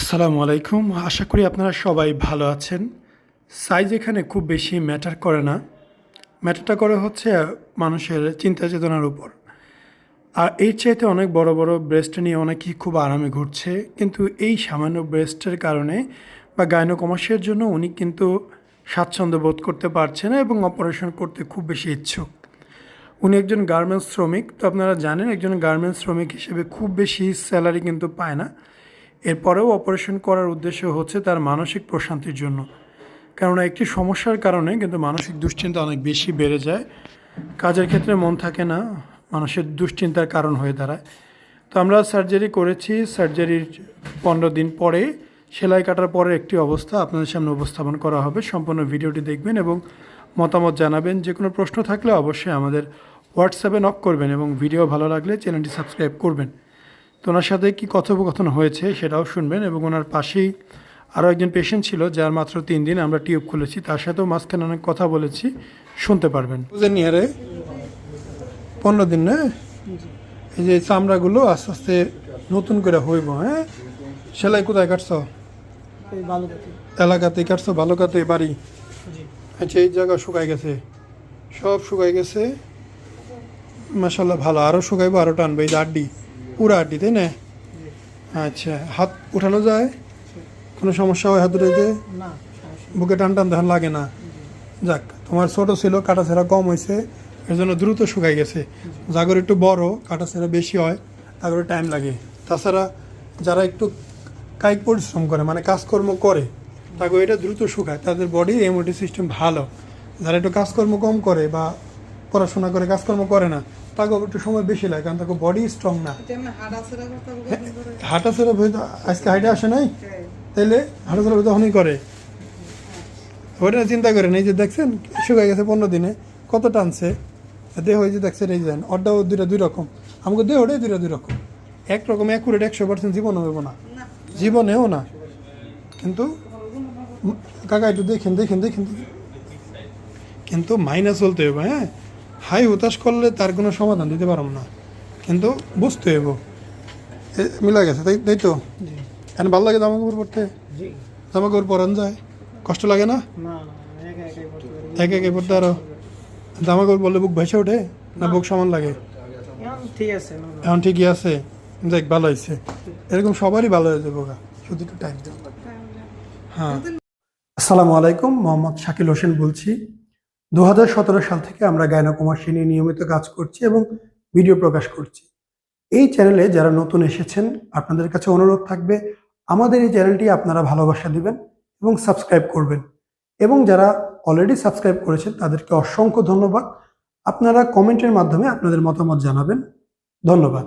আসসালামু আলাইকুম। আশা করি আপনারা সবাই ভালো আছেন। সাইজ এখানে খুব বেশি ম্যাটার করে না। ম্যাটারটা করে হচ্ছে মানুষের চিন্তা চেতনার উপর। আর এর চাইতে অনেক বড় বড় ব্রেস্ট নিয়ে অনেকেই খুব আরামে ঘুরছে। কিন্তু এই সামান্য ব্রেস্টের কারণে বা গাইনোকমাসিয়ার জন্য উনি কিন্তু স্বাচ্ছন্দ্য বোধ করতে পারছে না এবং অপারেশন করতে খুব বেশি ইচ্ছুক। উনি একজন গার্মেন্টস শ্রমিক। তো আপনারা জানেন একজন গার্মেন্টস শ্রমিক হিসেবে খুব বেশি স্যালারি কিন্তু পায় না। এরপরেও অপারেশন করার উদ্দেশ্য হচ্ছে তার মানসিক প্রশান্তির জন্য। কেননা একটি সমস্যার কারণে কিন্তু মানসিক দুশ্চিন্তা অনেক বেশি বেড়ে যায়। কাজের ক্ষেত্রে মন থাকে না, মানুষের দুশ্চিন্তার কারণ হয়ে দাঁড়ায়। তো আমরা সার্জারি করেছি। সার্জারির 15 দিন পরে সেলাই কাটার পরে একটি অবস্থা আপনাদের সামনে উপস্থাপন করা হবে। সম্পূর্ণ ভিডিওটি দেখবেন এবং মতামত জানাবেন। যে কোনো প্রশ্ন থাকলে অবশ্যই আমাদের হোয়াটসঅ্যাপে নক করবেন এবং ভিডিও ভালো লাগলে চ্যানেলটি সাবস্ক্রাইব করবেন। তো ওনার সাথে কী কথোপকথন হয়েছে সেটাও শুনবেন এবং ওনার পাশেই আরও একজন পেশেন্ট ছিল যার মাত্র 3 দিন আমরা টিউব খুলেছি, তার সাথেও মাঝখানে অনেক কথা বলেছি, শুনতে পারবেন। বুঝে নিয়ে রে 15 দিন না, এই যে চামড়াগুলো আস্তে আস্তে নতুন করে হইব। হ্যাঁ, সেলাই কোথায় কাটছ? এলাকাতেই কাটছো? বালুকাতেই বাড়ি? আচ্ছা, এই জায়গা শুকাই গেছে, সব শুকাই গেছে মাশাল্লাহ। ভালো, আরও শুকাইবো, আরও টানবে। এই যে আড্ডি, পুরা আড্ডি, তাই না? আচ্ছা, হাত উঠানো যায়? কোনো সমস্যা হয় হাত উঠাইতে? বুকে টান টান তখন লাগে না? যাক, তোমার ছোট ছিল, কাটা ছেঁড়া কম হয়েছে, এর জন্য দ্রুত শুকাই গেছে। জাগর একটু বড়, কাটা ছেঁড়া বেশি হয়, তারপরে টাইম লাগে। তাছাড়া যারা একটু কায়িক পরিশ্রম করে, মানে কাজকর্ম করে, তাকে এটা দ্রুত শুকায়, তাদের বডির ইমিউনিটি সিস্টেম ভালো। যারা একটু কাজকর্ম কম করে বা পড়াশোনা করে কাজকর্ম করে না, তাকে একটু সময় বেশি লাগে, কারণ তাকে বডি স্ট্রং না। হাঁটা ছেড়া আজকে হাইটে আসে নাই, তাইলে হাঁটা ছেড়া তখনই করে। ওইটা চিন্তা করেন, এই যে দেখছেন শুকাই গেছে 15 দিনে, কত টানছে দেহ। এই যে দেখছেন, এই যে ওটাও দুই রকম, আমাকে দেহ ওটাই দুই রকম। একরকম অ্যাকুরেট 100% জীবন হইব না, জীবনেও না। কিন্তু কাকা একটু দেখেন দেখেন দেখেন, কিন্তু মাইনা চলতে হইব। হ্যাঁ, হাই হতাশ করলে তার কোনো সমাধান দিতে পারব না, কিন্তু বুঝতে হইব। মিলা গেছে, তাই তাই তো। এখন ভালো লাগে জামা কাপড় পরতে? জামা কাপড় পরান যায়, কষ্ট লাগে না? একে একে পড়তে আরো জামা কাপড় বললে বুক ভেসে ওঠে না, বুক সমান লাগে? এখন ঠিকই আছে, দেখ ভালো হয়েছে। এরকম সবারই ভালো হয়ে যাবো, শুধু একটু টাইম দেবো। হ্যাঁ, আসসালামু আলাইকুম। মোহাম্মদ শাকিল হোসেন বলছি। 2017 সাল থেকে আমরা গাইনোকমাসিয়া নিয়ে নিয়মিত কাজ করছি এবং ভিডিও প্রকাশ করছি। এই চ্যানেলে যারা নতুন এসেছেন, আপনাদের কাছে অনুরোধ থাকবে আমাদের এই চ্যানেলটি আপনারা ভালোবাসা দিবেন এবং সাবস্ক্রাইব করবেন। এবং যারা অলরেডি সাবস্ক্রাইব করেছেন তাদেরকে অসংখ্য ধন্যবাদ। আপনারা কমেন্টের মাধ্যমে আপনাদের মতামত জানাবেন। ধন্যবাদ।